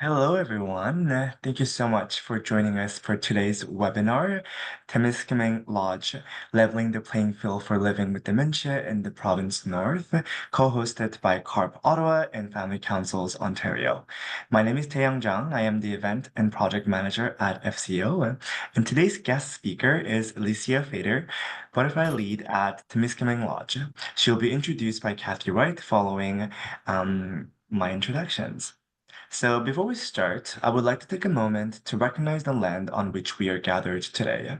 Hello, everyone. Thank you so much for joining us for today's webinar, Temiskaming Lodge, Leveling the Playing Field for Living with Dementia in the Province North, co-hosted by CARP Ottawa and Family Councils Ontario. My name is Taeyang Zhang. I am the Event and Project Manager at FCO, and today's guest speaker is Alicia Fader, Butterfly Lead at Temiskaming Lodge. She'll be introduced by Kathy Wright following my introductions. So before we start, I would like to take a moment to recognize the land on which we are gathered today.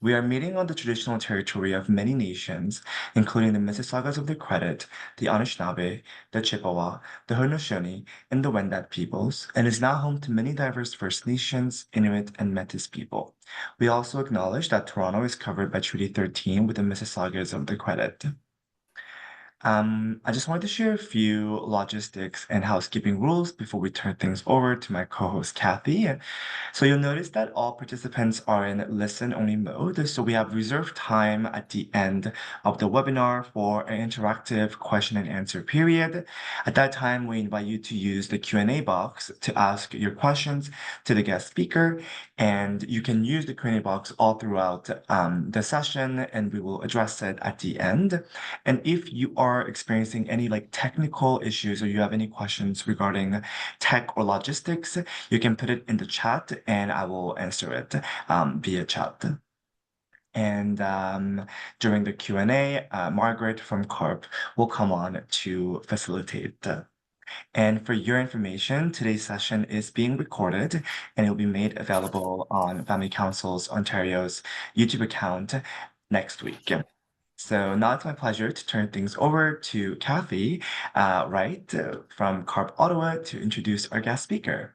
We are meeting on the traditional territory of many nations, including the Mississaugas of the Credit, the Anishinaabe, the Chippewa, the Haudenosaunee, and the Wendat peoples, and is now home to many diverse First Nations, Inuit, and Métis people. We also acknowledge that Toronto is covered by Treaty 13 with the Mississaugas of the Credit. I just wanted to share a few logistics and housekeeping rules before we turn things over to my co-host Kathy. So you'll notice that all participants are in listen-only mode. So we have reserved time at the end of the webinar for an interactive question and answer period. At that time, we invite you to use the Q&A box to ask your questions to the guest speaker. And you can use the Q&A box all throughout the session, and we will address it at the end. And if you are experiencing any technical issues or you have any questions regarding tech or logistics, you can put it in the chat and I will answer it via chat. And during the Q&A, Margaret from CARP will come on to facilitate. And for your information, today's session is being recorded and it will be made available on Family Councils Ontario's YouTube account next week. So now it's my pleasure to turn things over to Kathy, Wright from CARP Ottawa to introduce our guest speaker.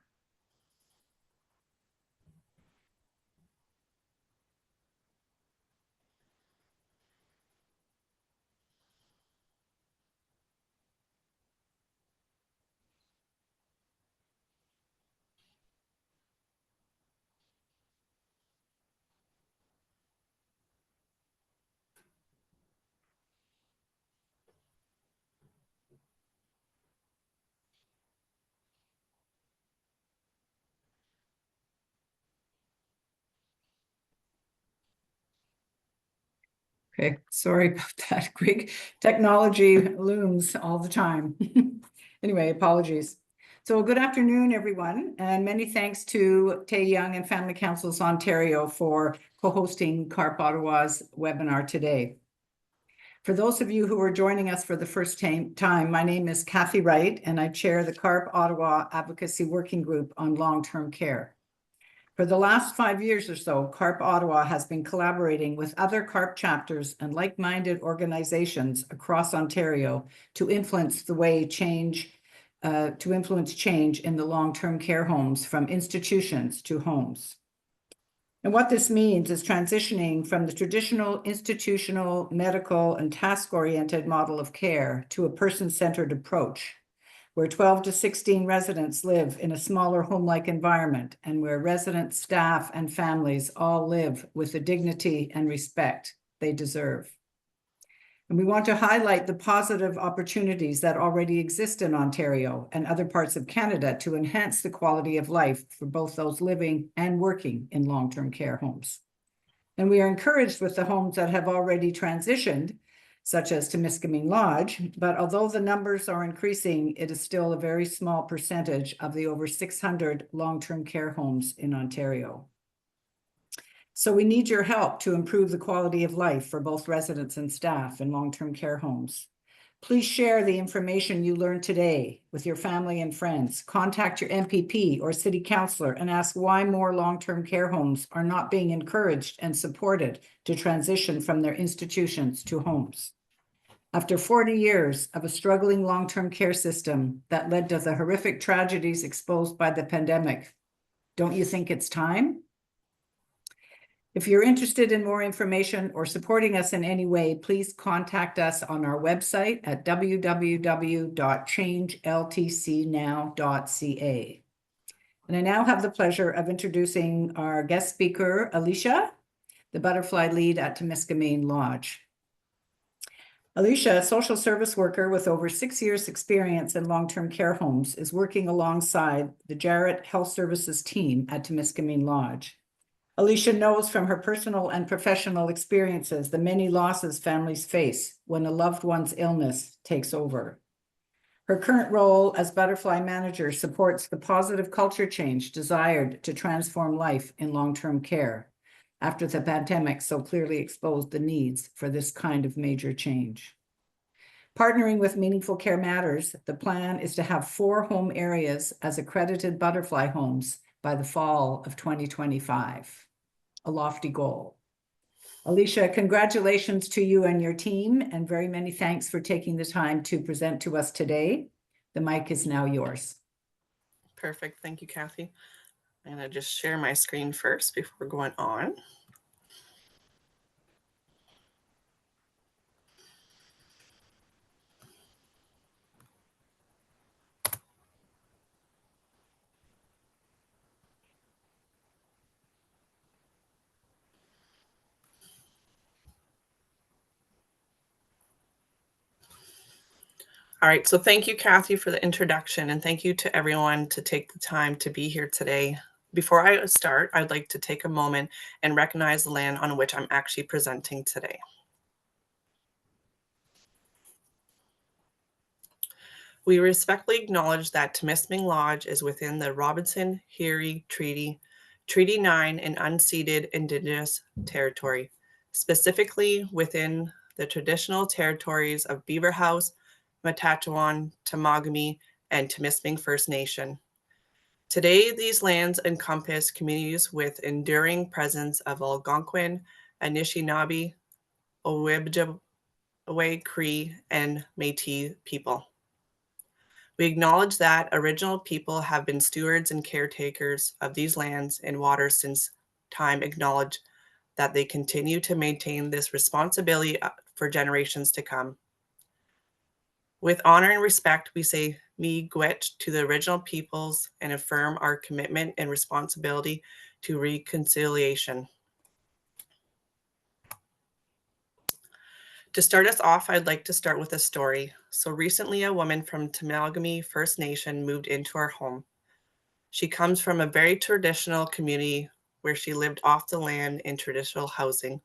Okay, sorry about that. Quick technology looms all the time. Anyway, apologies. So good afternoon, everyone, and many thanks to Taeyang and Family Councils Ontario for co-hosting CARP Ottawa's webinar today. For those of you who are joining us for the first time, my name is Kathy Wright, and I chair the CARP Ottawa Advocacy Working Group on Long-Term Care. For the last 5 years or so, CARP Ottawa has been collaborating with other CARP chapters and like-minded organizations across Ontario to influence change in the long-term care homes from institutions to homes. And what this means is transitioning from the traditional institutional, medical, and task-oriented model of care to a person-centered approach, where 12 to 16 residents live in a smaller home-like environment and where residents, staff, and families all live with the dignity and respect they deserve. And we want to highlight the positive opportunities that already exist in Ontario and other parts of Canada to enhance the quality of life for both those living and working in long-term care homes. And we are encouraged with the homes that have already transitioned, such as Temiskaming Lodge, but although the numbers are increasing, it is still a very small percentage of the over 600 long-term care homes in Ontario. So we need your help to improve the quality of life for both residents and staff in long-term care homes. Please share the information you learned today with your family and friends. Contact your MPP or city councillor and ask why more long-term care homes are not being encouraged and supported to transition from their institutions to homes. After 40 years of a struggling long-term care system that led to the horrific tragedies exposed by the pandemic, don't you think it's time? If you're interested in more information or supporting us in any way, please contact us on our website at www.changeltcnow.ca. And I now have the pleasure of introducing our guest speaker, Alicia, the Butterfly Lead at Temiskaming Lodge. Alicia, a social service worker with over 6 years' experience in long-term care homes, is working alongside the Jarrett Health Services team at Temiskaming Lodge. Alicia knows from her personal and professional experiences the many losses families face when a loved one's illness takes over. Her current role as butterfly manager supports the positive culture change desired to transform life in long-term care after the pandemic so clearly exposed the needs for this kind of major change. Partnering with Meaningful Care Matters, the plan is to have 4 home areas as accredited butterfly homes by the fall of 2025, a lofty goal. Alicia, congratulations to you and your team, and very many thanks for taking the time to present to us today. The mic is now yours. Perfect. Thank you, Kathy. I'm going to just share my screen first before going on. All right, so thank you, Kathy, for the introduction, and thank you to everyone to take the time to be here today. Before I start, I'd like to take a moment and recognize the land on which I'm actually presenting today. We respectfully acknowledge that Temiskaming Lodge is within the Robinson-Erie Treaty, Treaty 9, and unceded Indigenous territory, specifically within the traditional territories of Beaver House, Matachewan, Temagami, and Temiskaming First Nation. Today, these lands encompass communities with enduring presence of Algonquin, Anishinaabe, Ojibwe, Cree, and Métis people. We acknowledge that Original people have been stewards and caretakers of these lands and waters since time, acknowledge that they continue to maintain this responsibility for generations to come. With honor and respect, we say miigwech to the Original peoples and affirm our commitment and responsibility to reconciliation. To start us off, I'd like to start with a story. So recently, a woman from Temagami First Nation moved into our home. She comes from a very traditional community where she lived off the land in traditional housing.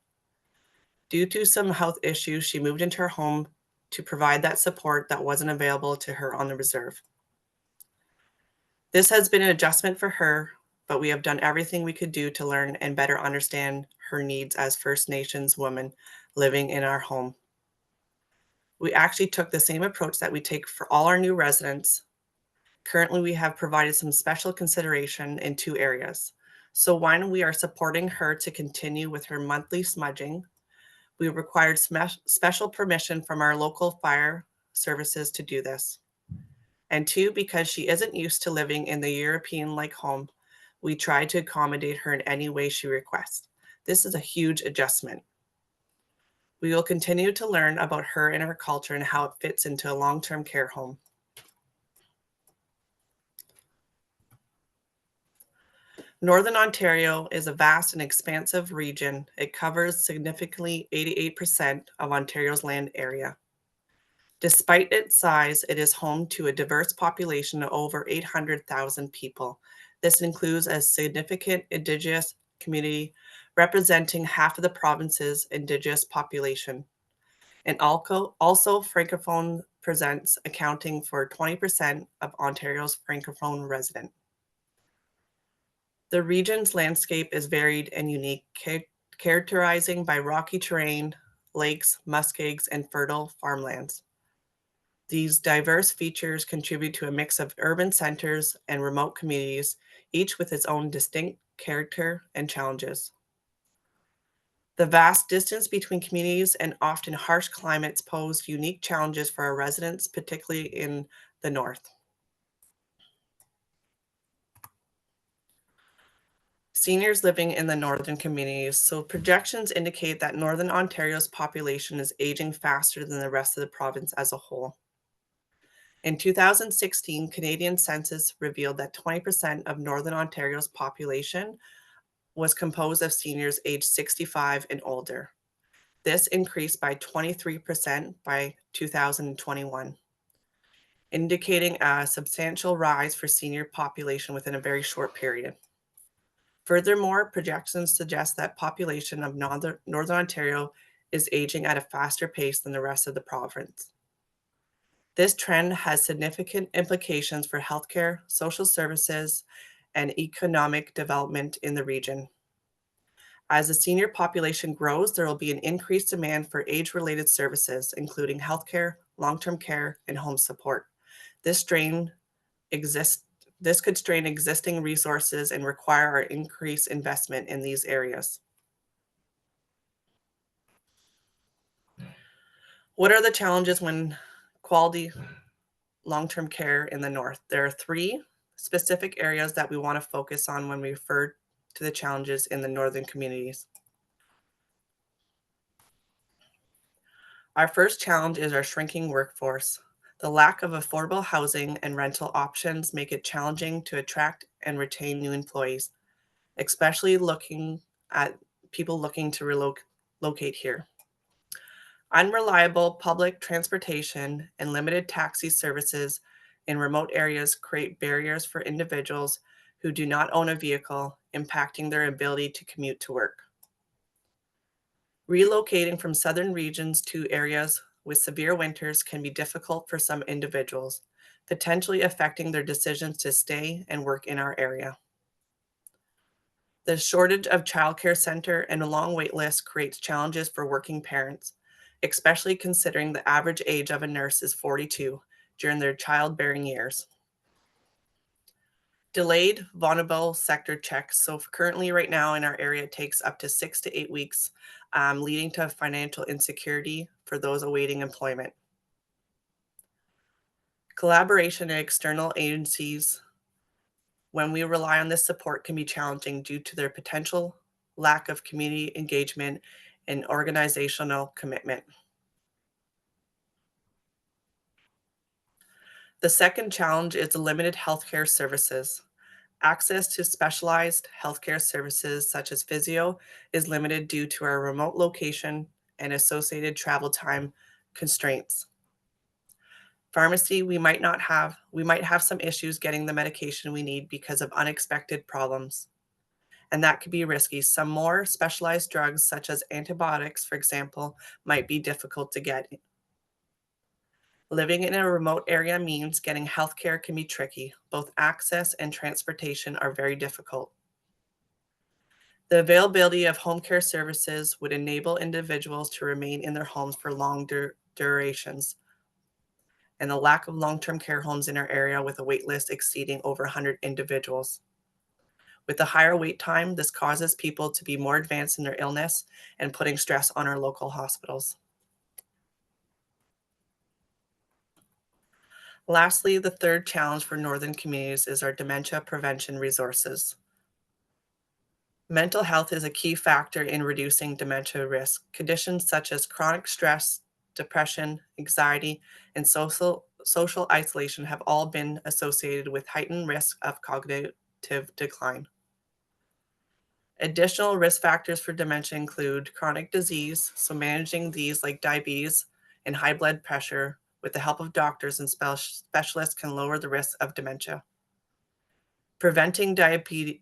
Due to some health issues, she moved into her home to provide that support that wasn't available to her on the reserve. This has been an adjustment for her, but we have done everything we could do to learn and better understand her needs as First Nations women living in our home. We actually took the same approach that we take for all our new residents. Currently, we have provided some special consideration in 2 areas. So one, we are supporting her to continue with her monthly smudging. We required special permission from our local fire services to do this. And 2, because she isn't used to living in the European-like home, we tried to accommodate her in any way she requests. This is a huge adjustment. We will continue to learn about her and her culture and how it fits into a long-term care home. Northern Ontario is a vast and expansive region. It covers significantly 88% of Ontario's land area. Despite its size, it is home to a diverse population of over 800,000 people. This includes a significant Indigenous community representing half of the province's Indigenous population. And also Francophone presents accounting for 20% of Ontario's Francophone resident. The region's landscape is varied and unique, characterizing by rocky terrain, lakes, muskegs, and fertile farmlands. These diverse features contribute to a mix of urban centers and remote communities, each with its own distinct character and challenges. The vast distance between communities and often harsh climates pose unique challenges for our residents, particularly in the north. Seniors living in the northern communities. So projections indicate that Northern Ontario's population is aging faster than the rest of the province as a whole. In 2016, Canadian census revealed that 20% of Northern Ontario's population was composed of seniors aged 65 and older. This increased by 23% by 2021, indicating a substantial rise for senior population within a very short period. Furthermore, projections suggest that population of Northern Ontario is aging at a faster pace than the rest of the province. This trend has significant implications for healthcare, social services, and economic development in the region. As the senior population grows, there will be an increased demand for age-related services, including healthcare, long-term care, and home support. This could strain existing resources and require our increased investment in these areas. What are the challenges when quality long-term care in the north? There are 3 specific areas that we want to focus on when we refer to the challenges in the northern communities. Our first challenge is our shrinking workforce. The lack of affordable housing and rental options make it challenging to attract and retain new employees, especially looking at people looking to relocate here. Unreliable public transportation and limited taxi services in remote areas create barriers for individuals who do not own a vehicle, impacting their ability to commute to work. Relocating from southern regions to areas with severe winters can be difficult for some individuals, potentially affecting their decisions to stay and work in our area. The shortage of childcare center and a long wait list creates challenges for working parents, especially considering the average age of a nurse is 42 during their childbearing years. Delayed vulnerable sector checks. So currently right now in our area, it takes up to 6 to 8 weeks, leading to financial insecurity for those awaiting employment. Collaboration and external agencies, when we rely on this support, can be challenging due to their potential lack of community engagement and organizational commitment. The second challenge is limited healthcare services. Access to specialized healthcare services such as physio is limited due to our remote location and associated travel time constraints. Pharmacy, we might have some issues getting the medication we need because of unexpected problems, and that could be risky. Some more specialized drugs, such as antibiotics, for example, might be difficult to get. Living in a remote area means getting healthcare can be tricky. Both access and transportation are very difficult. The availability of home care services would enable individuals to remain in their homes for long durations, and the lack of long-term care homes in our area with a wait list exceeding over 100 individuals. With the higher wait time, this causes people to be more advanced in their illness and putting stress on our local hospitals. Lastly, the third challenge for northern communities is our dementia prevention resources. Mental health is a key factor in reducing dementia risk. Conditions such as chronic stress, depression, anxiety, and social isolation have all been associated with heightened risk of cognitive decline. Additional risk factors for dementia include chronic disease, so managing these like diabetes and high blood pressure with the help of doctors and specialists can lower the risk of dementia. Preventing diabetes,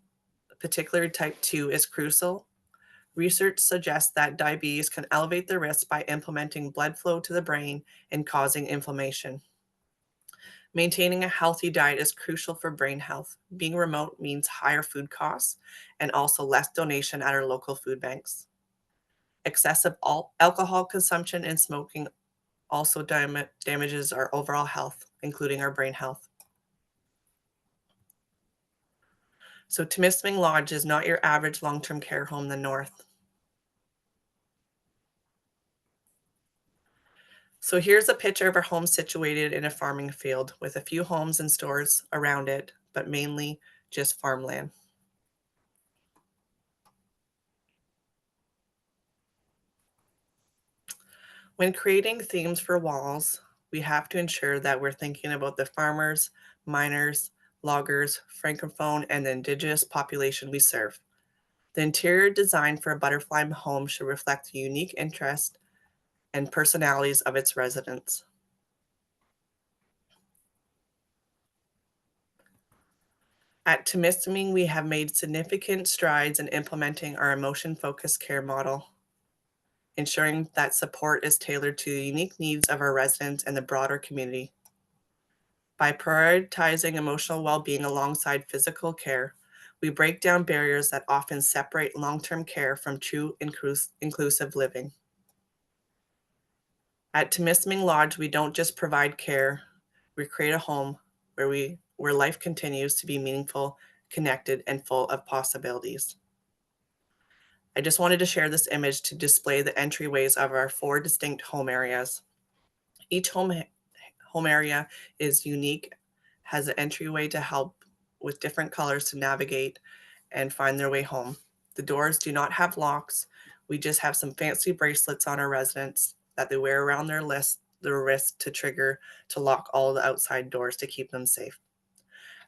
particularly type 2, is crucial. Research suggests that diabetes can elevate the risk by implementing blood flow to the brain and causing inflammation. Maintaining a healthy diet is crucial for brain health. Being remote means higher food costs and also less donation at our local food banks. Excessive alcohol consumption and smoking also damages our overall health, including our brain health. So Temiskaming Lodge is not your average long-term care home in the north. So here's a picture of our home situated in a farming field with a few homes and stores around it, but mainly just farmland. When creating themes for walls, we have to ensure that we're thinking about the farmers, miners, loggers, Francophone, and the Indigenous population we serve. The interior design for a butterfly home should reflect the unique interest and personalities of its residents. At Temiskaming, we have made significant strides in implementing our emotion-focused care model, ensuring that support is tailored to the unique needs of our residents and the broader community. By prioritizing emotional well-being alongside physical care, we break down barriers that often separate long-term care from true inclusive living. At Temiskaming Lodge, we don't just provide care, we create a home where life continues to be meaningful, connected, and full of possibilities. I just wanted to share this image to display the entryways of our 4 distinct home areas. Each home area is unique, has an entryway to help with different colors to navigate and find their way home. The doors do not have locks. We just have some fancy bracelets on our residents that they wear around their wrist to trigger to lock all the outside doors to keep them safe.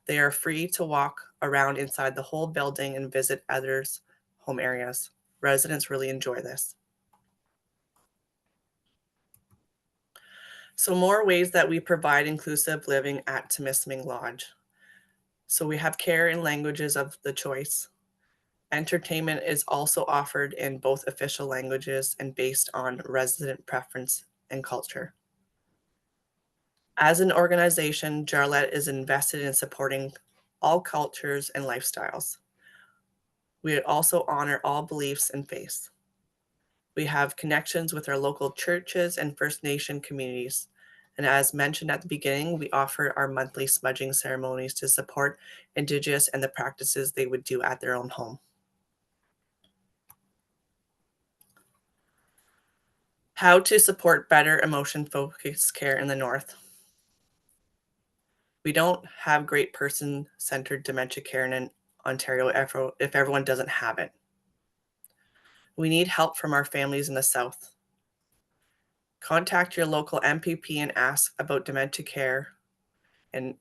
They are free to walk around inside the whole building and visit others' home areas. Residents really enjoy this. So more ways that we provide inclusive living at Temiskaming Lodge. So we have care in languages of the choice. Entertainment is also offered in both official languages and based on resident preference and culture. As an organization, Jarlette is invested in supporting all cultures and lifestyles. We also honor all beliefs and faiths. We have connections with our local churches and First Nation communities. And as mentioned at the beginning, we offer our monthly smudging ceremonies to support Indigenous and the practices they would do at their own home. How to support better emotion-focused care in the North. We don't have great person-centered dementia care in Ontario if everyone doesn't have it. We need help from our families in the South. Contact your local MPP and ask about dementia care in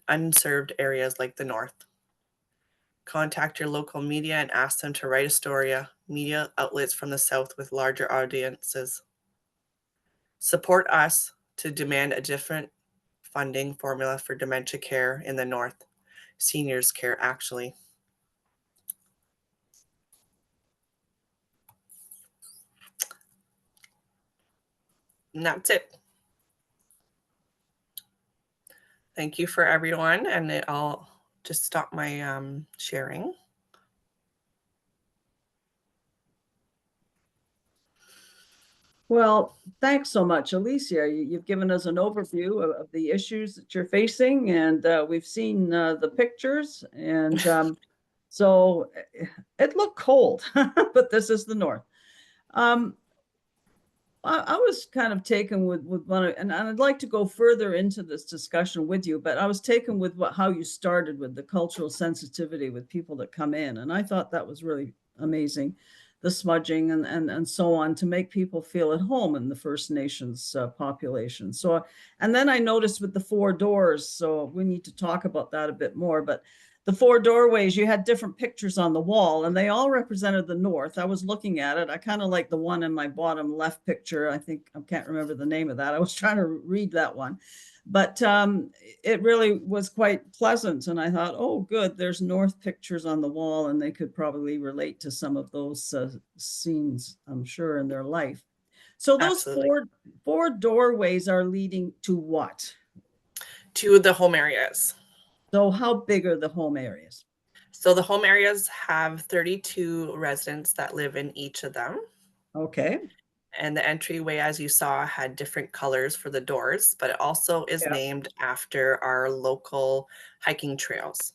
unserved areas like the North. Contact your local media and ask them to write a story, media outlets from the South with larger audiences. Support us to demand a different funding formula for dementia care in the North. Seniors care, actually. And that's it. Thank you for everyone, and I'll just stop my sharing. Well, thanks so much, Alicia. You've given us an overview of the issues that you're facing, and we've seen the pictures, and so it looked cold, but this is the North. I was kind of taken with one, and I'd like to go further into this discussion with you, but I was taken with how you started with the cultural sensitivity with people that come in, and I thought that was really amazing, the smudging and so on, to make people feel at home in the First Nations population. So, and then I noticed with the 4 doors, so we need to talk about that a bit more, but the 4 doorways, you had different pictures on the wall and they all represented the North. I was looking at it. I kind of like the one in my bottom left picture. I can't remember the name of that. I was trying to read that one, but it really was quite pleasant. And I thought, oh, good, there's North pictures on the wall and they could probably relate to some of those scenes, I'm sure, in their life. So those four doorways are leading to what? To the home areas. So how big are the home areas? So the home areas have 32 residents that live in each of them. Okay. And the entryway, as you saw, had different colors for the doors, but it also is named after our local hiking trails.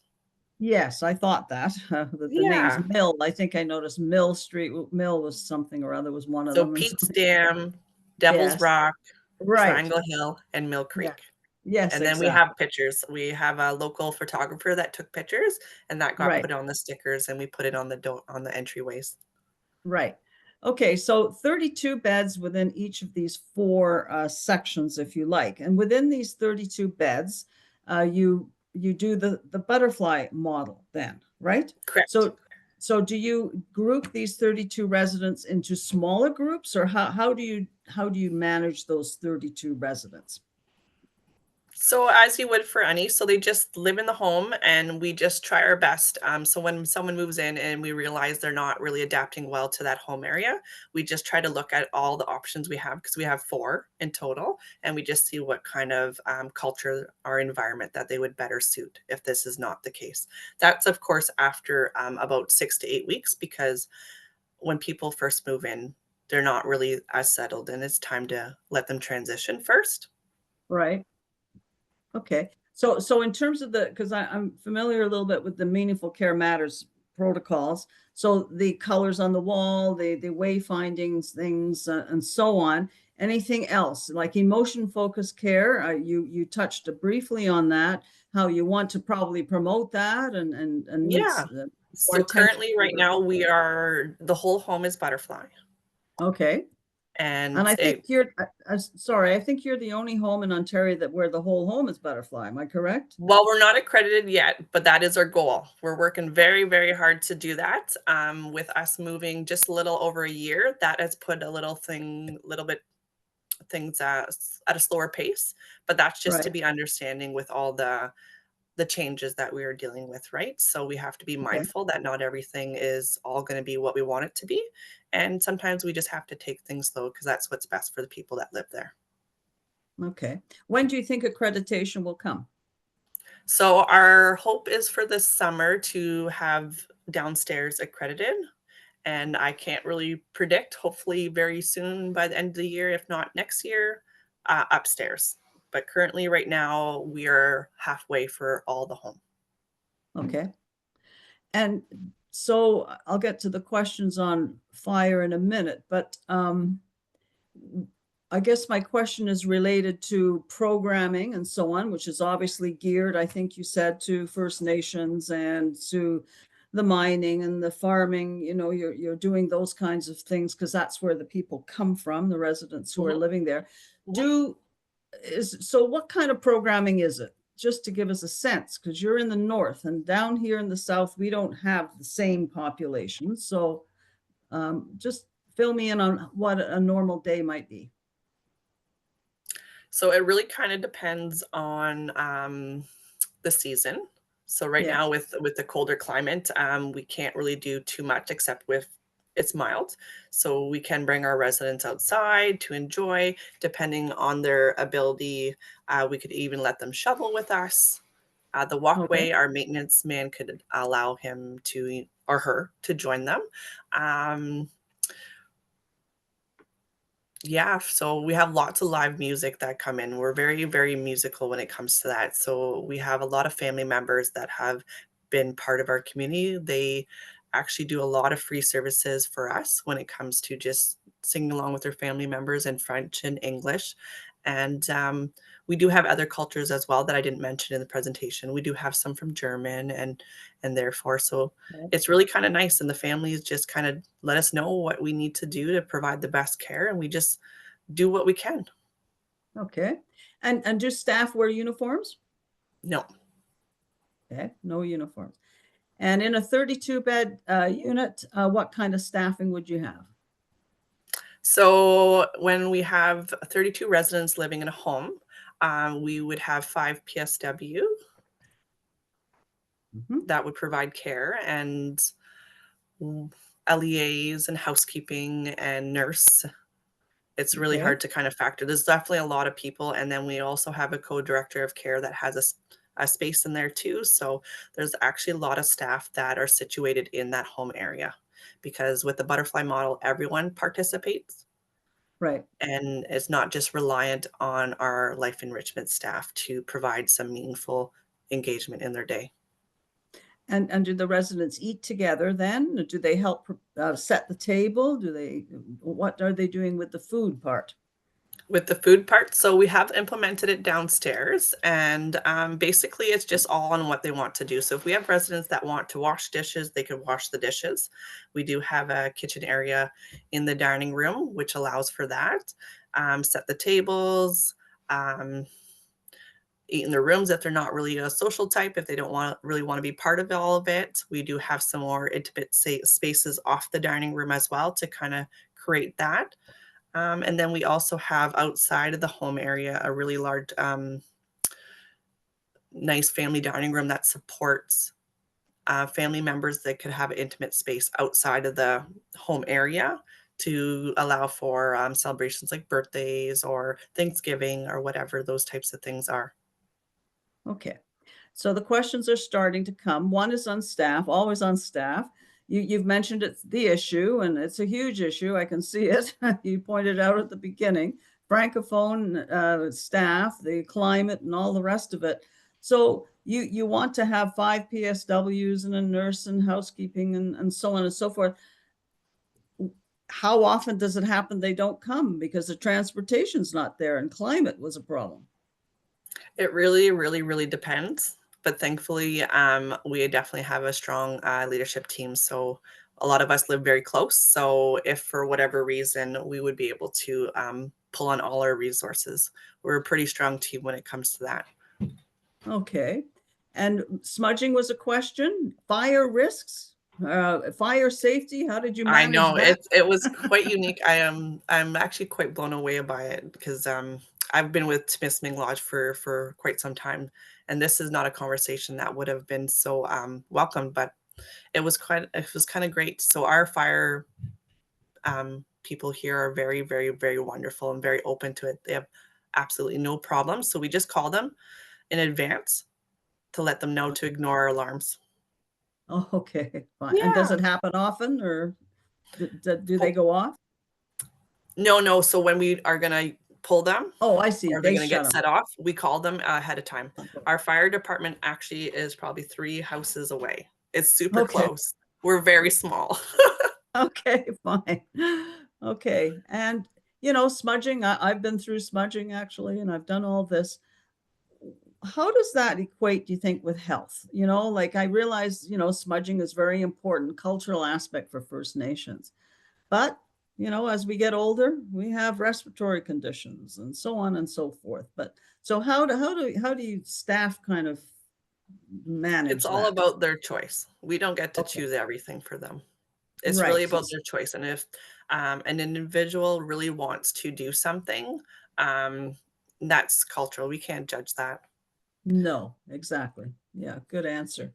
Yes, I thought that. The name's Mill. I think I noticed Mill Street. Mill was something or other was one of them. So Pete's Dam, Devil's Rock, Triangle Hill, and Mill Creek. Yes, and then we have pictures. We have a local photographer that took pictures, and that got put on the stickers, and we put it on the entryways. Right. Okay, so 32 beds within each of these 4 sections, if you like, and within these 32 beds, you do the butterfly model, then, right? Correct. So do you group these 32 residents into smaller groups, or how do you manage those 32 residents? So as you would for any, so they just live in the home and we just try our best. So when someone moves in and we realize they're not really adapting well to that home area, we just try to look at all the options we have, because we have 4 in total, and we just see what kind of culture or environment that they would better suit if this is not the case. That's of course after about 6 to 8 weeks, because when people first move in, they're not really as settled and it's time to let them transition first. Right. Okay. So in terms of because I'm familiar a little bit with the Meaningful Care Matters protocols. So the colors on the wall, the wayfindings, things, and so on. Anything else like emotion focused care? You touched briefly on that. How you want to probably promote that and Yeah. needs more So attention. currently right now the whole home is butterfly, Okay. And and I think sorry, I think you're the only home in Ontario where the whole home is butterfly. Am I correct? well, we're not accredited yet, but that is our goal. We're working very, very hard to do that. With us moving just a little over a year, that has put a little bit things at a slower pace, but that's just to Right. be understanding with all the changes that we are dealing with, right? So we have to be Okay. mindful that not everything is all going to be what we want it to be. And sometimes we just have to take things slow, because that's what's best for the people that live there. Okay. When do you think accreditation will come? So our hope is for this summer to have downstairs accredited. And I can't really predict, hopefully very soon by the end of the year, if not next year, upstairs. But currently right now we are halfway for all the home. Okay. And so I'll get to the questions on fire in a minute, but I guess my question is related to programming and so on, which is obviously geared, I think you said, to First Nations and to the mining and the farming. You're doing those kinds of things because that's where the people come from, the residents who are Mhm. living there. Mhm. So what kind of programming is it? Just to give us a sense, because you're in the north and down here in the south, we don't have the same population. So just fill me in on what a normal day might be. So it really kind of depends on the season. So right Yeah. now with the colder climate, we can't really do too much except with it's mild. So we can bring our residents outside to enjoy, depending on their ability. We could even let them shovel with us. The Okay. walkway, our maintenance man could allow him to or her to join them. Um, Yeah, so we have lots of live music that come in. We're very, very musical when it comes to that. So we have a lot of family members that have been part of our community. They actually do a lot of free services for us when it comes to just singing along with their family members in French and English. And we do have other cultures as well that I didn't mention in the presentation. We do have some from German and therefore, so it's really kind of nice. And the families just kind of let us know what we need to do to provide the best care. And we just do what we can. Okay. And do staff wear uniforms? No. Okay, no uniforms. And in a 32-bed unit, what kind of staffing would you have? So when we have 32 residents living in a home, we would have 5 PSW Mhm. that would provide care, and LEAs and housekeeping and nurse. It's really Okay, hard to kind of factor. There's definitely a lot of people. And then we also have a co-director of care that has a space in there too. So there's actually a lot of staff that are situated in that home area, because with the butterfly model, everyone participates. right. And it's not just reliant on our life enrichment staff to provide some meaningful engagement in their day. And do the residents eat together then? Do they help set the table? What are they doing with the food part? With the food part, so we have implemented it downstairs, and basically it's just all on what they want to do. So if we have residents that want to wash dishes, they can wash the dishes. We do have a kitchen area in the dining room which allows for that. Set the tables. eat in their rooms if they're not really a social type, if they don't really want to be part of all of it. We do have some more intimate spaces off the dining room as well to kind of create that. And then we also have outside of the home area a really large, nice family dining room that supports family members that could have an intimate space outside of the home area to allow for celebrations like birthdays or Thanksgiving or whatever those types of things are. Okay. So the questions are starting to come. One is on staff, always on staff. You've mentioned it's the issue, and it's a huge issue. I can see it. You pointed out at the beginning, Francophone staff, the climate, and all the rest of it. So you want to have 5 PSWs and a nurse and housekeeping and so on and so forth. How often does it happen they don't come because the transportation's not there and climate was a problem? It really, really, really depends. But thankfully, we definitely have a strong leadership team. So a lot of us live very close. So if for whatever reason, we would be able to pull on all our resources. We're a pretty strong team when it comes to that. Okay. And smudging was a question. Fire risks, fire safety. How did you I manage know that? it was quite unique. I'm actually quite blown away by it because I've been with Temiskaming Lodge for quite some time, and this is not a conversation that would have been so welcomed, but it was kind of great. So our fire people here are very, very, very wonderful and very open to it. They have absolutely no problem. So we just call them in advance to let them know to ignore our alarms. Oh, okay, fine. And does Yeah. it happen often, or do they go off? No. So when we are gonna pull them, Oh, I see. or they're They gonna get shut them. set off, we call them ahead of time. Okay. Our fire department actually is probably 3 houses away. It's super Okay. close. We're very small. Okay, fine. Okay. And, smudging, I've been through smudging actually, and I've done all this. How does that equate, do you think, with health? Like I realize, smudging is very important cultural aspect for First Nations. But, as we get older, we have respiratory conditions and so on and so forth. But so how do you staff kind of manage It's all that? about their choice. We don't get to Okay. choose everything for them. It's really Right. about their choice. And if an individual really wants to do something, um, that's cultural. We can't judge that. No, exactly. Yeah, good answer.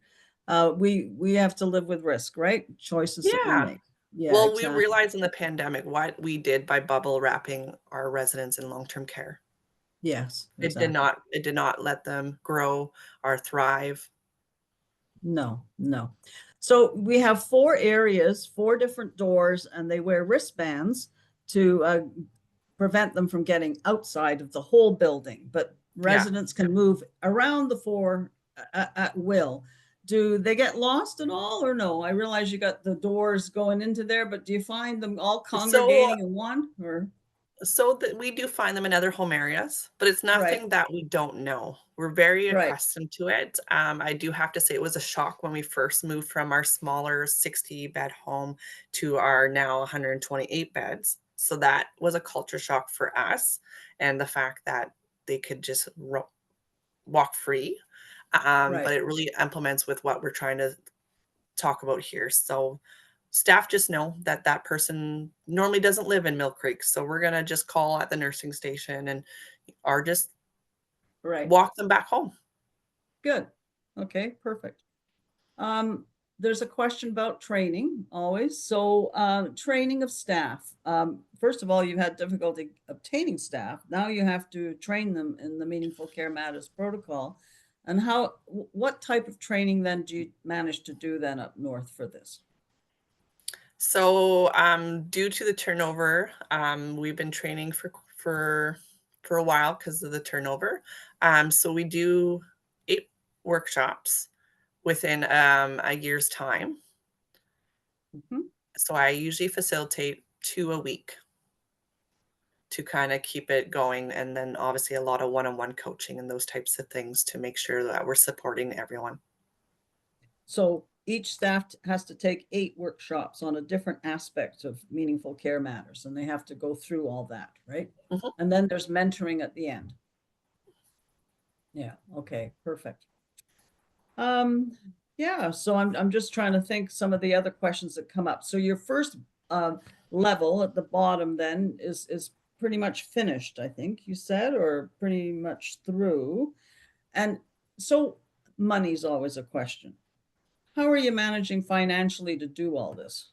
We have to live with risk, right? Choices that we Yeah. make. Yeah, Well, we exactly. realized in the pandemic what we did by bubble wrapping our residents in long-term care. Yes, It did exactly. not let them grow or thrive. No, no. So we have 4 areas, 4 different doors, and they wear wristbands to prevent them from getting outside of the whole building. But Yeah. residents can move around the 4 at will. Do they get lost at all or no? I realize you got the doors going into there, but do you find them all So congregating in one or? so that we do find them in other home areas, but it's Right, nothing that we don't know. We're very right. accustomed to it. I do have to say it was a shock when we first moved from our smaller 60-bed home to our now 128 beds. So that was a culture shock for us, and the fact that they could just walk free. Right. But it really implements with what we're trying to talk about here. So staff just know that that person normally doesn't live in Mill Creek. So we're going to just call at the nursing station and or just Right. walk them back home. Good. Okay, perfect. There's a question about training always. So training of staff. First of all, you had difficulty obtaining staff. Now you have to train them in the Meaningful Care Matters protocol. And what type of training then do you manage to do then up north for this? So due to the turnover, we've been training for a while because of the turnover. So we do 8 workshops within a year's time. Mhm. So I usually facilitate 2 a week to kind of keep it going. And then obviously a lot of one-on-one coaching and those types of things to make sure that we're supporting everyone. So each staff has to take 8 workshops on a different aspect of Meaningful Care Matters, and they have to go through all that, right? Mhm. And then there's mentoring at the end. Yeah, okay, perfect. Yeah, so I'm just trying to think some of the other questions that come up. So your first level at the bottom then is pretty much finished, I think you said, or pretty much through. And so money's always a question. How are you managing financially to do all this?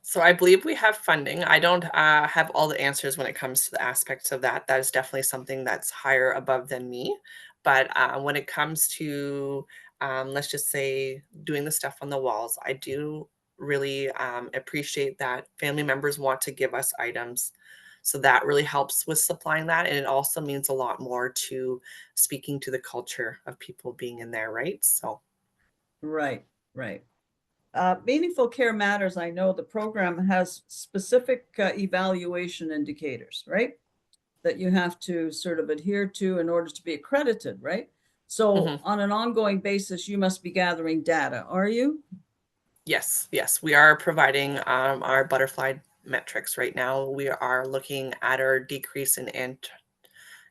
So I believe we have funding. I don't have all the answers when it comes to the aspects of that. That is definitely something that's higher above than me. But when it comes to, let's just say, doing the stuff on the walls, I do really appreciate that family members want to give us items. So that really helps with supplying that. And it also means a lot more to speaking to the culture of people being in there, right? So. Right, right. Meaningful Care Matters, I know the program has specific evaluation indicators, right? That you have to sort of adhere to in order to be accredited, right? So Mhm. on an ongoing basis, you must be gathering data, are you? Yes, yes, we are providing our butterfly metrics right now. We are looking at our decrease in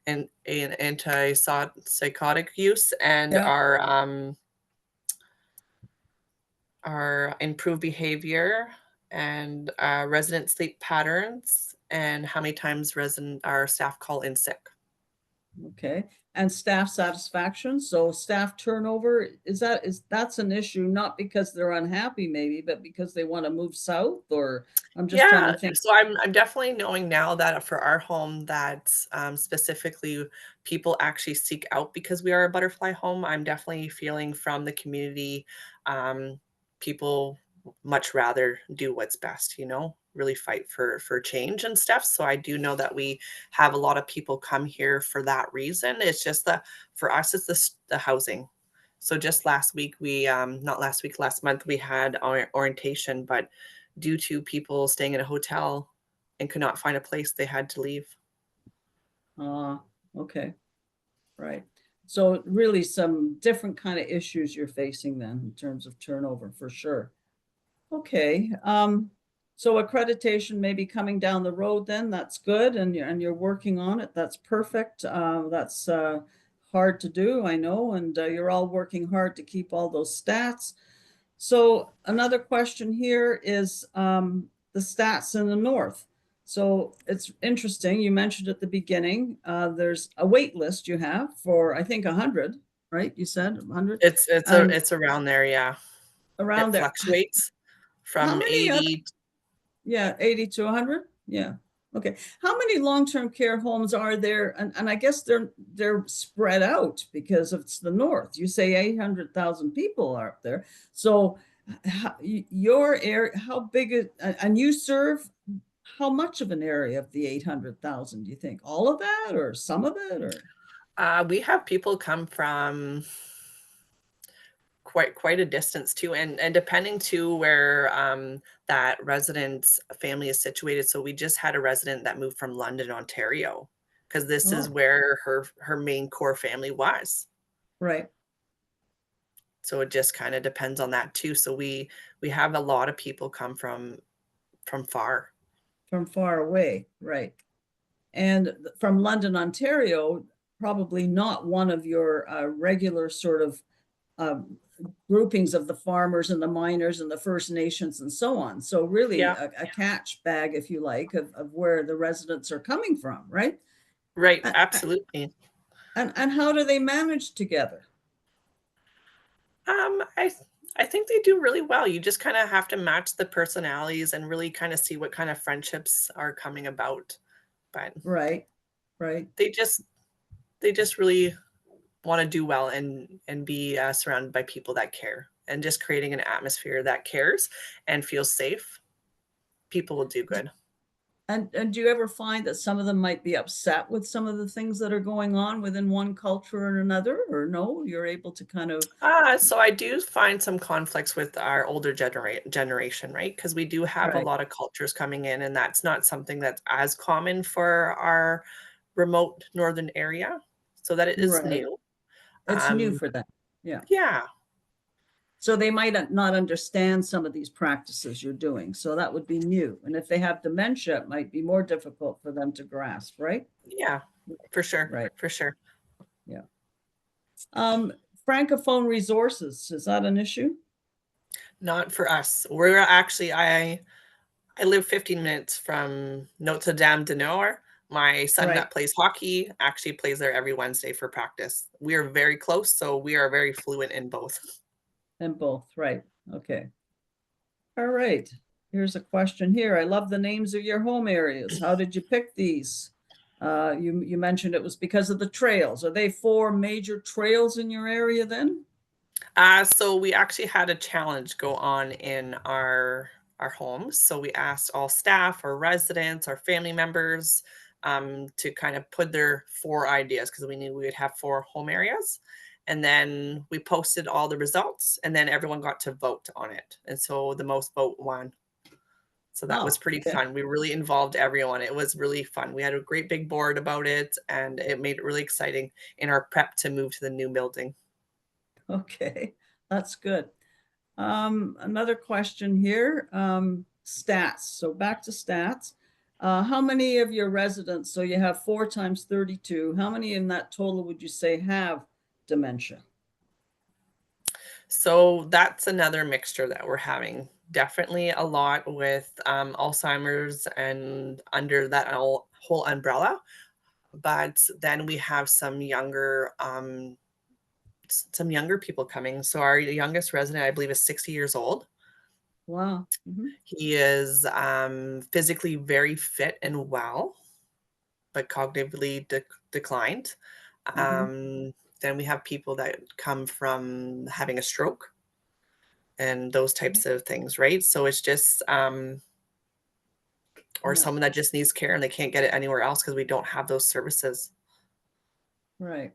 antipsychotic use and Yeah. our improved behavior and resident sleep patterns and how many times resident our staff call in sick. Okay. And staff satisfaction. So staff turnover, that's an issue, not because they're unhappy maybe, but because they want to move south, or I'm just trying to Yeah, think. so I'm definitely knowing now that for our home that specifically people actually seek out because we are a butterfly home. I'm definitely feeling from the community, people much rather do what's best, really fight for change and stuff. So I do know that we have a lot of people come here for that reason. It's just that for us, it's the housing. So just last week, not last week, last month, we had our orientation, but due to people staying in a hotel and could not find a place, they had to leave. Okay. Right. So really some different kind of issues you're facing then in terms of turnover for sure. Okay. So accreditation may be coming down the road then. That's good. And you're working on it. That's perfect. That's hard to do, I know. And you're all working hard to keep all those stats. So another question here is the stats in the north. So it's interesting. You mentioned at the beginning, there's a wait list you have for, I think, 100, right? You said 100 and It's around there, yeah. around It there. fluctuates How from many other, 80. yeah, 80 to 100? Yeah. Okay. How many long-term care homes are there? And I guess they're spread out because it's the north. You say 800,000 people are up there. So your area, how big is, and you serve how much of an area of the 800,000 do you think? All of that or some of it, or? We have people come from quite a distance too, and depending to where that resident's family is situated. So we just had a resident that moved from London, Ontario, because this is Oh, where her main core family was. right. So it just kind of depends on that too. So we have a lot of people come from far. From far away, right. And from London, Ontario, probably not one of your regular sort of um, groupings of the farmers and the miners and the First Nations and so on. So really Yeah, a catch bag, if you like, of where the residents are coming from, right? right. And, Absolutely. and how do they manage together? Um, I th- I think they do really well. You just kind of have to match the personalities and really kind of see what kind of friendships are coming about. But Right, right. they just they just really want to do well and be surrounded by people that care and just creating an atmosphere that cares and feels safe. People will do good. And do you ever find that some of them might be upset with some of the things that are going on within one culture or another, or no, you're able to kind of, So I do find some conflicts with our older generation, right? Because we do have a right, lot of cultures coming in, and that's not something that's as common for our remote northern area. So that it is right. new. It's new Um, for them. Yeah. yeah, So they might not understand some of these practices you're doing. So that would be new. And if they have dementia, it might be more difficult for them to grasp, right? yeah, for sure, Right. for sure. Yeah. Francophone resources, is that an issue? Not for us. We're actually, I live 15 minutes from Notre Dame de Nord. My son Right. that plays hockey actually plays there every Wednesday for practice. We are very close, so we are very fluent in both. And both, right. Okay. All right. Here's a question here. I love the names of your home areas. How did you pick these? You mentioned it was because of the trails. Are they 4 major trails in your area then? So we actually had a challenge go on in our homes. So we asked all staff, our residents, our family members to kind of put their 4 ideas because we knew we would have 4 home areas. And then we posted all the results, and then everyone got to vote on it. And so the most vote won. So that was Oh, pretty okay. fun. We really involved everyone. It was really fun. We had a great big board about it, and it made it really exciting in our prep to move to the new building. Okay, that's good. Another question here, stats. So back to stats. How many of your residents, so you have 4 times 32, how many in that total would you say have dementia? So that's another mixture that we're having. Definitely a lot with Alzheimer's and under that whole umbrella. But then we have some younger people coming. So our youngest resident, I believe, is 60 years old. Wow. He is physically very fit and well, but cognitively declined. Then we have people that come from having a stroke and those types of things, right? So it's just or Yeah. someone that just needs care and they can't get it anywhere else because we don't have those services. Right.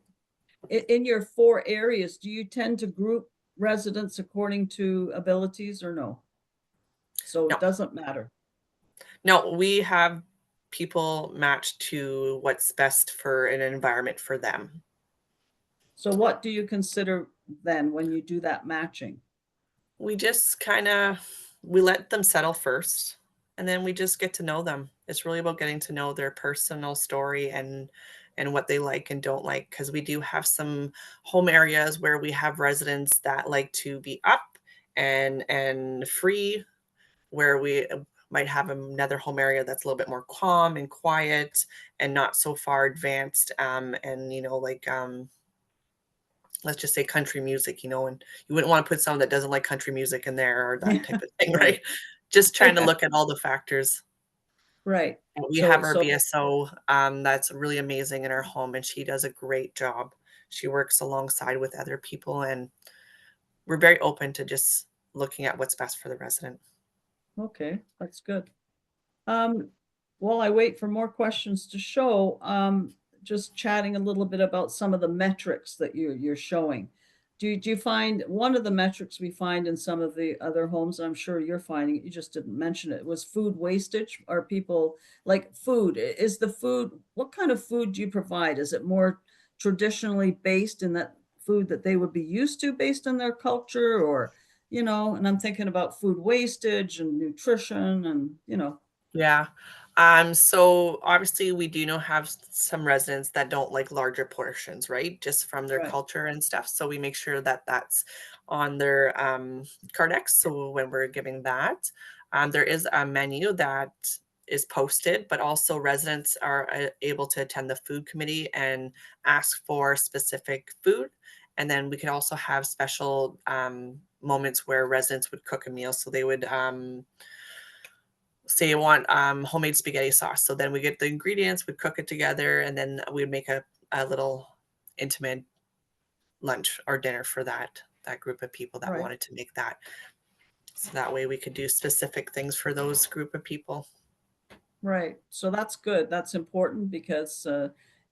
In your 4 areas, do you tend to group residents according to abilities or no? So No. it doesn't matter. No, we have people matched to what's best for an environment for them. So what do you consider then when you do that matching? We just we let them settle first, and then we just get to know them. It's really about getting to know their personal story and what they like and don't like, because we do have some home areas where we have residents that like to be up and free, where we might have another home area that's a little bit more calm and quiet and not so far advanced, and let's just say country music, and you wouldn't want to put someone that doesn't like country music in there or that type of thing, Right. right? Just trying to Yeah. look at all the factors. Right. And we So have our BSO that's really amazing in our home, and she does a great job. She works alongside with other people, and we're very open to just looking at what's best for the resident. okay, that's good. While I wait for more questions to show, just chatting a little bit about some of the metrics that you're showing. Do you find one of the metrics we find in some of the other homes, I'm sure you're finding it, you just didn't mention it, was food wastage? Are people like food? Is the food, what kind of food do you provide? Is it more traditionally based in that food that they would be used to based on their culture, or, and I'm thinking about food wastage and nutrition and. Yeah. So obviously we do have some residents that don't like larger portions, right? Just from their Right. culture and stuff. So we make sure that that's on their Cardex. So when we're giving that, there is a menu that is posted, but also residents are able to attend the food committee and ask for specific food. And then we can also have special moments where residents would cook a meal. So they would say you want homemade spaghetti sauce. So then we get the ingredients, we cook it together, and then we would make a little intimate lunch or dinner for that group of people that Right. wanted to make that. So that way we could do specific things for those group of people. Right. So that's good. That's important because,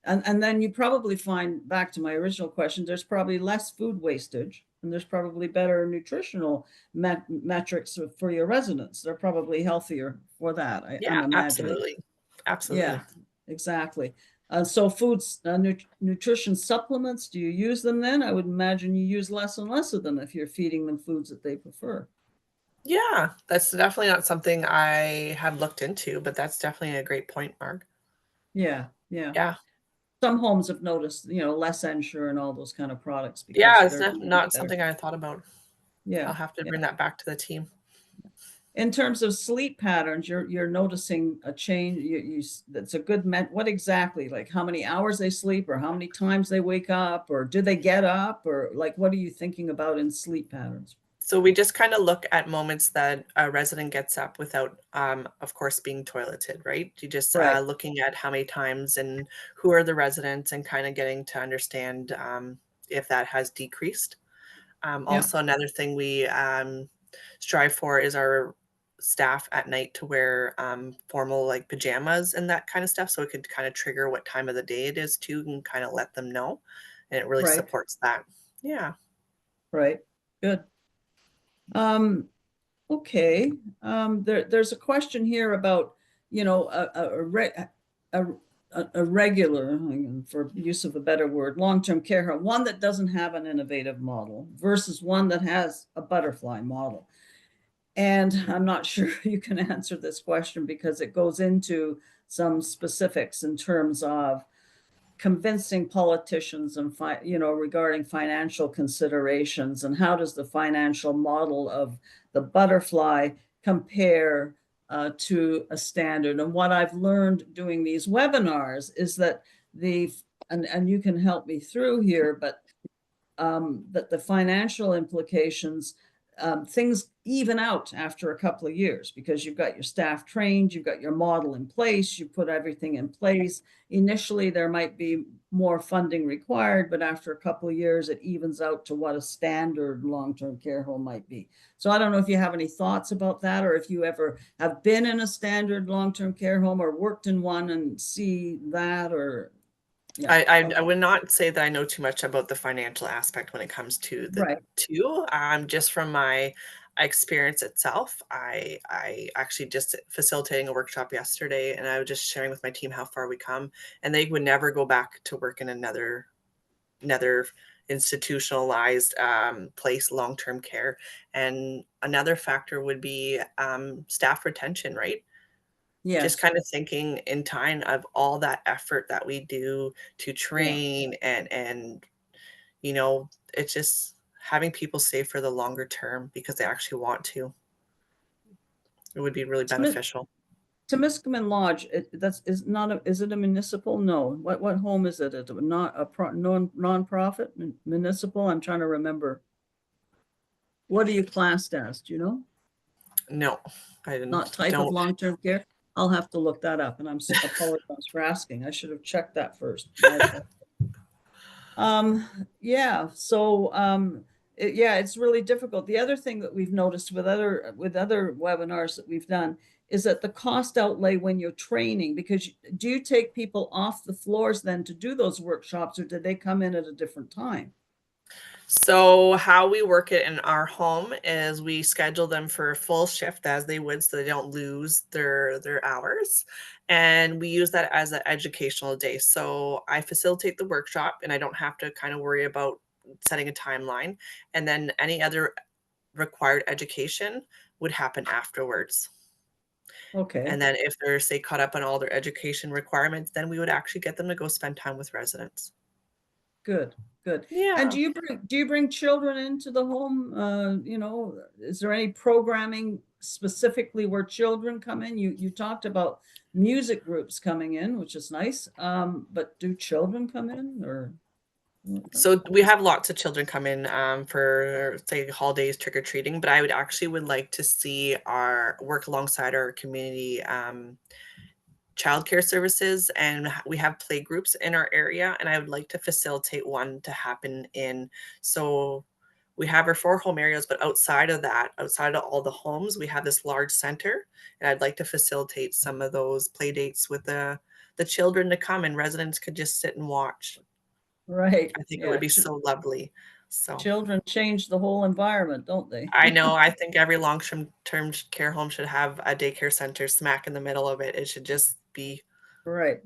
and then you probably find, back to my original question, there's probably less food wastage and there's probably better nutritional metrics for your residents. They're probably healthier for that, I'm Yeah, imagining. absolutely. Absolutely. Yeah, exactly. So foods, nutrition supplements, do you use them then? I would imagine you use less and less of them if you're feeding them foods that they prefer. Yeah, that's definitely not something I have looked into, but that's definitely a great point, Mark. Yeah, yeah. Yeah. some homes have noticed, less Ensure and all those kind of products Yeah, because it's they're not better. something I thought about. Yeah. I'll have to yeah. bring that back to the team. In terms of sleep patterns, you're noticing a change. That's a good what exactly? Like how many hours they sleep, or how many times they wake up, or do they get up, or like what are you thinking about in sleep patterns? So we just kind of look at moments that a resident gets up without, of course, being toileted, right? You just Right. looking at how many times and who are the residents, and kind of getting to understand if that has decreased. Yeah. Also, another thing we strive for is our staff at night to wear formal like pajamas and that kind of stuff, so it could kind of trigger what time of the day it is too, and kind of let them know, and it really Right. supports that. Yeah. Right. Good. Okay. There's a question here about, a regular, for use of a better word, long-term care home, one that doesn't have an innovative model versus one that has a butterfly model. And I'm not sure you can answer this question because it goes into some specifics in terms of convincing politicians and regarding financial considerations, and how does the financial model of the butterfly compare to a standard. And what I've learned doing these webinars is that and you can help me through here, but that the financial implications, things even out after a couple of years, because you've got your staff trained, you've got your model in place, you put everything in place. Initially, there might be more funding required, but after a couple of years, it evens out to what a standard long-term care home might be. So I don't know if you have any thoughts about that, or if you ever have been in a standard long-term care home or worked in one and see that, or yeah. I would not say that I know too much about the financial aspect when it comes to the right. two. Just from my experience itself, I actually just facilitating a workshop yesterday, and I was just sharing with my team how far we come, and they would never go back to work in another institutionalized place, long-term care. And another factor would be staff retention, right? Yes. Just kind of thinking in time of all that effort that we do to train, and it's just having people stay for the longer term because they actually want to. It would be really beneficial. Temiskaming Lodge, is it a municipal? No. What home is it? Is it not a non-profit municipal? I'm trying to remember. What are you classed as? Do you know? No, I didn't. Not type of long-term care. I'll have to look that up, and I'm apologize for asking. I should have checked that first. Yeah. So it's really difficult. The other thing that we've noticed with other webinars that we've done is that the cost outlay when you're training, because do you take people off the floors then to do those workshops, or did they come in at a different time? So how we work it in our home is we schedule them for a full shift as they would, so they don't lose their hours. And we use that as an educational day. So I facilitate the workshop, and I don't have to kind of worry about setting a timeline. And then any other required education would happen afterwards. Okay. And then if they're, say, caught up on all their education requirements, then we would actually get them to go spend time with residents. Good. Yeah. And do you bring children into the home? Is there any programming specifically where children come in? You talked about music groups coming in, which is nice. But do children come in, or? So we have lots of children come in for, say, holidays, trick or treating. But I would like to see our work alongside our community childcare services, and we have play groups in our area, and I would like to facilitate one to happen in. So we have our 4 home areas, but outside of that, outside of all the homes, we have this large center, and I'd like to facilitate some of those play dates with the children to come, and residents could just sit and watch. Right. I think it would be so lovely. So children change the whole environment, don't they? I know. I think every long-term care home should have a daycare center smack in the middle of it. It should just be right.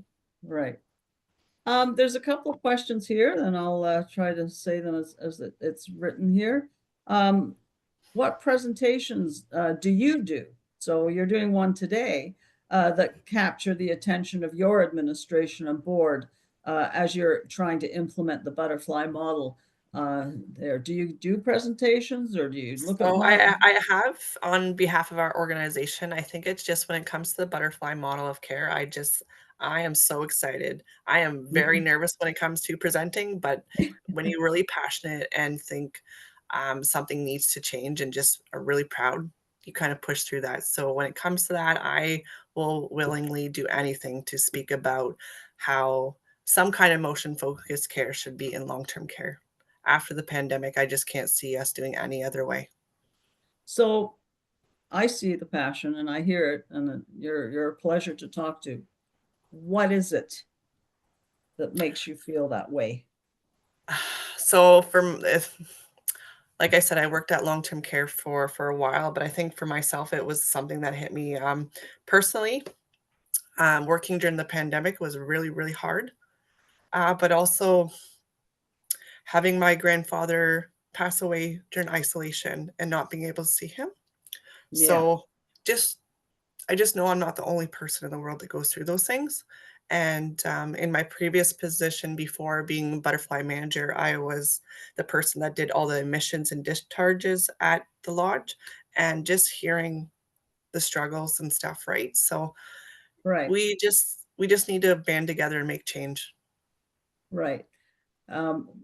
There's a couple of questions here, and I'll try to say them as it's written here. What presentations do you do? So you're doing one today that capture the attention of your administration and board as you're trying to implement the butterfly model there? Do you do presentations, or do you look at So models? I have on behalf of our organization, I think it's just when it comes to the butterfly model of care, I am so excited. I am very Mhm. nervous when it comes to presenting, but when you're really passionate and think something needs to change and just are really proud, you kind of push through that. So when it comes to that, I will willingly do anything to speak about how some kind of motion focused care should be in long-term care. After the pandemic, I just can't see us doing any other way. So I see the passion and I hear it, and you're a pleasure to talk to. What is it that makes you feel that way? So like I said, I worked at long-term care for a while, but I think for myself, it was something that hit me personally. Working during the pandemic was really, really hard. But also having my grandfather pass away during isolation and not being able to see him. Yeah, So just I just know I'm not the only person in the world that goes through those things. And in my previous position before being butterfly manager, I was the person that did all the admissions and discharges at the lodge, and just hearing the struggles and stuff, right? So right, we just need to band together and make change. right.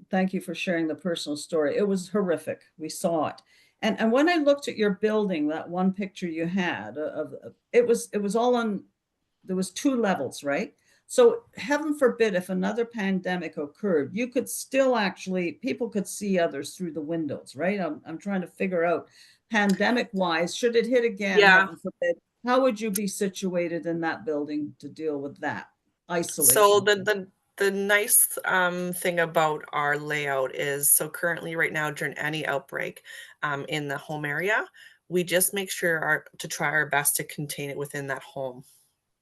Thank you for sharing the personal story. It was horrific. We saw it. And when I looked at your building, that one picture you had of it was all on, there was two levels, right? So heaven forbid if another pandemic occurred, you could still actually, people could see others through the windows, right? I'm trying to figure out, pandemic wise, should it hit again, Yeah. heaven forbid, how would you be situated in that building to deal with that So isolation? the nice thing about our layout is, so currently right now during any outbreak in the home area, we just make sure to try our best to contain it within that home.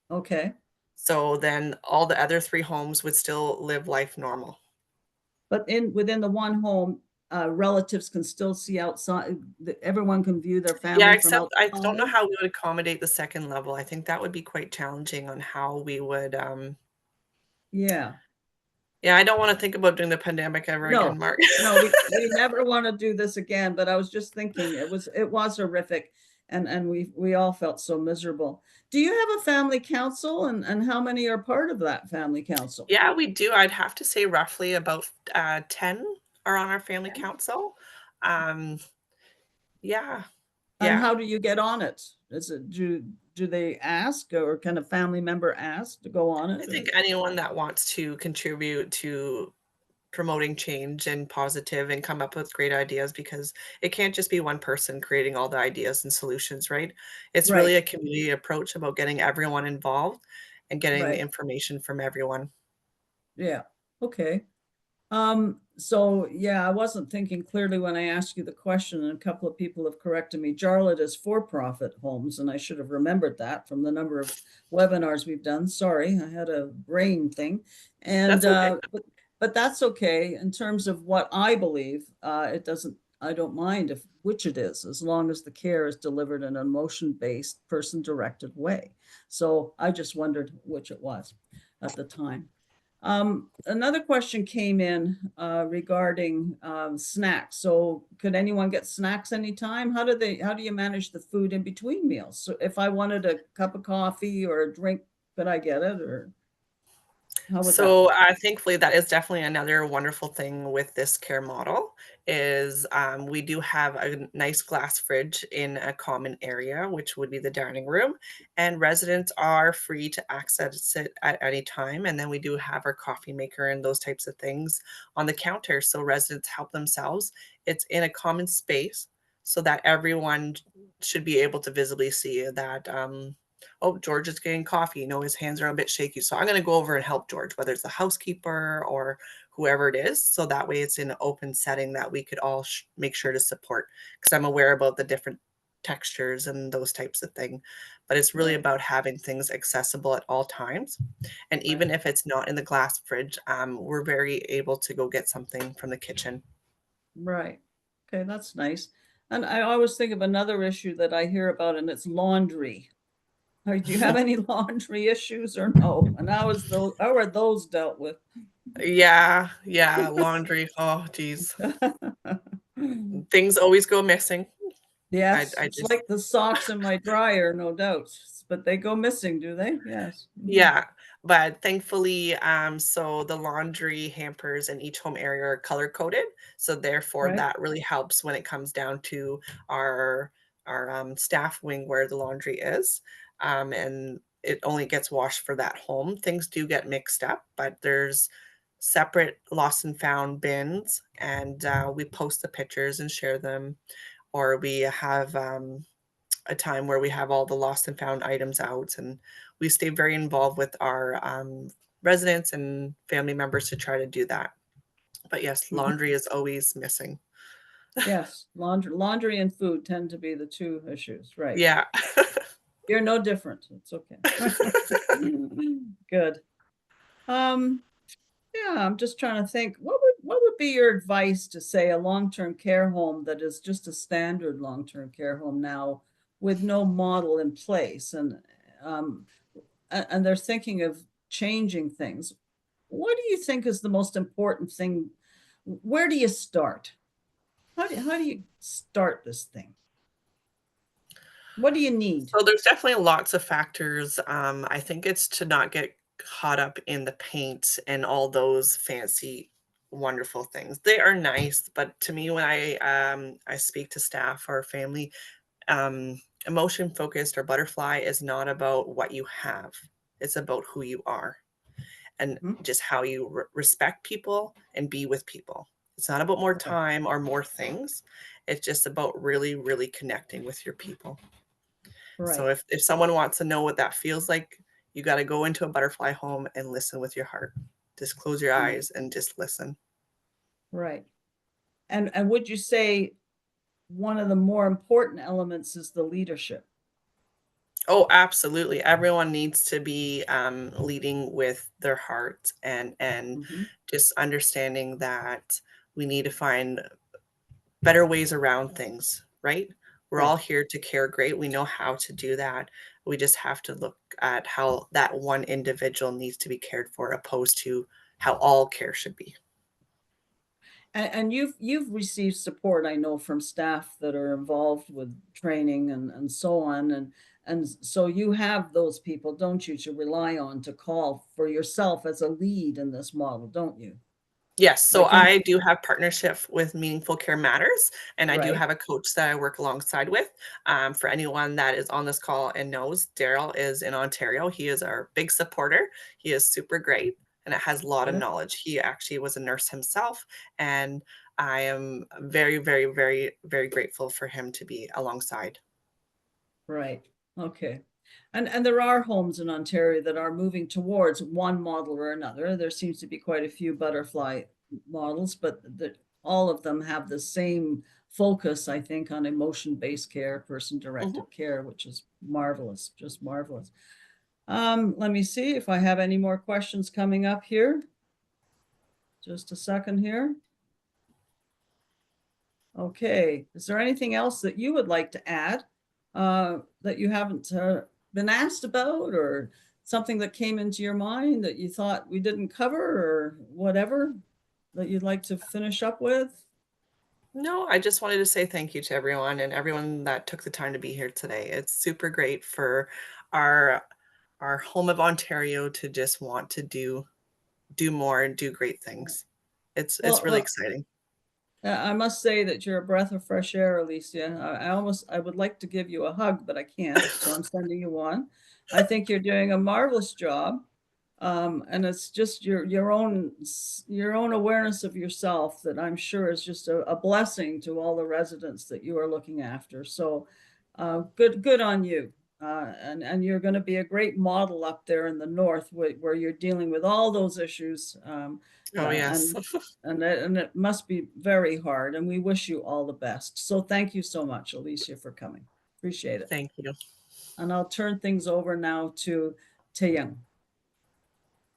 Okay. So then all the other three homes would still live life normal. But within the one home, relatives can still see outside. Everyone can view their Yeah, family from except I don't know outside. how we would accommodate the second level. I think that would be quite challenging on how we would. Yeah. Yeah, I don't want to think about doing the pandemic ever No, again, Mark. no, we never want to do this again. But I was just thinking it was horrific, and we all felt so miserable. Do you have a family council, and how many are part of that family council? Yeah, we do. I'd have to say roughly about 10 are on our family council. Um, yeah, And yeah. how do you get on it? Is it do they ask, or can a family member ask to go on I it? think Or anyone that wants to contribute to promoting change and positive and come up with great ideas, because it can't just be one person creating all the ideas and solutions, right? It's really right, a community approach about getting everyone involved and getting right, information from everyone. yeah, okay. So yeah, I wasn't thinking clearly when I asked you the question, and a couple of people have corrected me. Jarlath is for-profit homes, and I should have remembered that from the number of webinars we've done. Sorry, I had a brain thing. And That's okay. but that's okay in terms of what I believe. It doesn't, I don't mind if which it is, as long as the care is delivered in an emotion-based, person-directed way. So I just wondered which it was at the time. Another question came in regarding snacks. So could anyone get snacks anytime? How do you manage the food in between meals? So if I wanted a cup of coffee or a drink, could I get it, or how would that So, work? thankfully, that is definitely another wonderful thing with this care model is we do have a nice glass fridge in a common area, which would be the dining room, and residents are free to access it at any time. And then we do have our coffee maker and those types of things on the counter, so residents help themselves. It's in a common space so that everyone should be able to visibly see that. Oh, George is getting coffee. You know, his hands are a bit shaky. So I'm going to go over and help George, whether it's the housekeeper or whoever it is. So that way it's in an open setting that we could all make sure to support, because I'm aware about the different textures and those types of thing. But it's really Right, about having things accessible at all times. And right, even if it's not in the glass fridge, we're very able to go get something from the kitchen. right. Okay, that's nice. And I always think of another issue that I hear about, and it's laundry. Or do you have any laundry issues or no? And how are those dealt with? Yeah, laundry. Oh, geez. Things always go missing. Yes, I it's just, like the socks in my dryer, no doubt, but they go missing, do they? Yes. yeah, but thankfully, so the laundry hampers in each home area are color coded. So therefore Right. that really helps when it comes down to our staff wing where the laundry is. And it only gets washed for that home. Things do get mixed up, but there's separate lost and found bins, and we post the pictures and share them, or we have a time where we have all the lost and found items out, and we stay very involved with our residents and family members to try to do that. But yes, Mhm. laundry is always missing. Yes, laundry and food tend to be the two issues, right? Yeah. You're no different. It's okay. Good. Yeah, I'm just trying to think, what would be your advice to, say, a long-term care home that is just a standard long-term care home now with no model in place, um and they're thinking of changing things. What do you think is the most important thing? Where do you start? How do you start this thing? What do you need? So there's definitely lots of factors. I think it's to not get caught up in the paint and all those fancy, wonderful things. They are nice, but to me, when I speak to staff or family, emotion focused or butterfly is not about what you have. It's about who you are and Mhm. just how you respect people and be with people. It's not about more Right, time or more things. It's just about really, really connecting with your people. So right, if someone wants to know what that feels like, you got to go into a butterfly home and listen with your heart. Just close your mm, eyes and just listen. right. And would you say one of the more important elements is the leadership? Oh, absolutely. Everyone needs to be leading with their heart, and Mhm. just understanding that we need to find better ways around things, right? We're all Right. here to care great. We know how to do that. We just have to look at how that one individual needs to be cared for, opposed to how all care should be. And you've received support, I know, from staff that are involved with training and so on, and so you have those people, don't you, to rely on, to call for yourself as a lead in this model, don't you? Yes, so Like you're I do have partnership with Meaningful Care Matters, and I do right, have a coach that I work alongside with. For anyone that is on this call and knows, Daryl is in Ontario. He is our big supporter. He is super great and it has a lot of good, knowledge. He actually was a nurse himself, and I am very, very, very, very grateful for him to be alongside. right, okay. And there are homes in Ontario that are moving towards one model or another. There seems to be quite a few butterfly models, but all of them have the same focus, I think, on emotion-based care, Mhm. person-directed care, which is marvelous, just marvelous. Let me see if I have any more questions coming up here. Just a second here. Okay, is there anything else that you would like to add that you haven't been asked about, or something that came into your mind that you thought we didn't cover, or whatever that you'd like to finish up with? No, I just wanted to say thank you to everyone and everyone that took the time to be here today. It's super great for our our home of Ontario to just want to do more and do great things. It's Well, really well, exciting. I must say that you're a breath of fresh air, Alicia. I would like to give you a hug, but I can't, so I'm sending you one. I think you're doing a marvelous job. And it's just your own awareness of yourself that I'm sure is just a blessing to all the residents that you are looking after. So good on you. And you're going to be a great model up there in the north where you're dealing with all those issues. Oh, yes. And and it must be very hard. And we wish you all the best. So thank you so much, Alicia, for coming. Appreciate it. Thank you. And I'll turn things over now to Taeyang.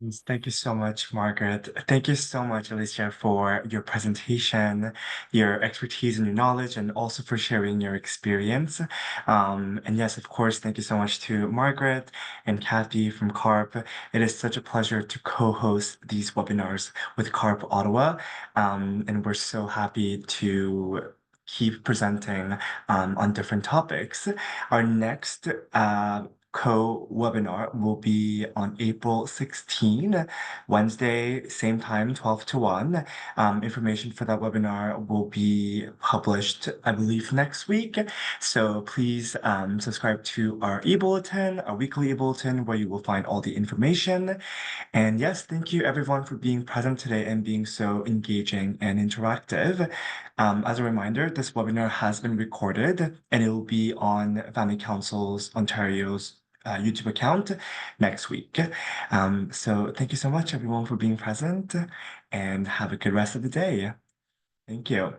Yes, thank you so much, Margaret. Thank you so much, Alicia, for your presentation, your expertise and your knowledge, and also for sharing your experience. And yes, of course, thank you so much to Margaret and Kathy from CARP. It is such a pleasure to co-host these webinars with CARP Ottawa. And we're so happy to keep presenting on different topics. Our next co-webinar will be on April 16, Wednesday, same time, 12 to 1. Information for that webinar will be published, I believe, next week. So please subscribe to our e-bulletin, our weekly e-bulletin, where you will find all the information. And yes, thank you everyone for being present today and being so engaging and interactive. As a reminder, this webinar has been recorded and it will be on Family Council's Ontario's YouTube account next week. So thank you so much everyone for being present and have a good rest of the day. Thank you.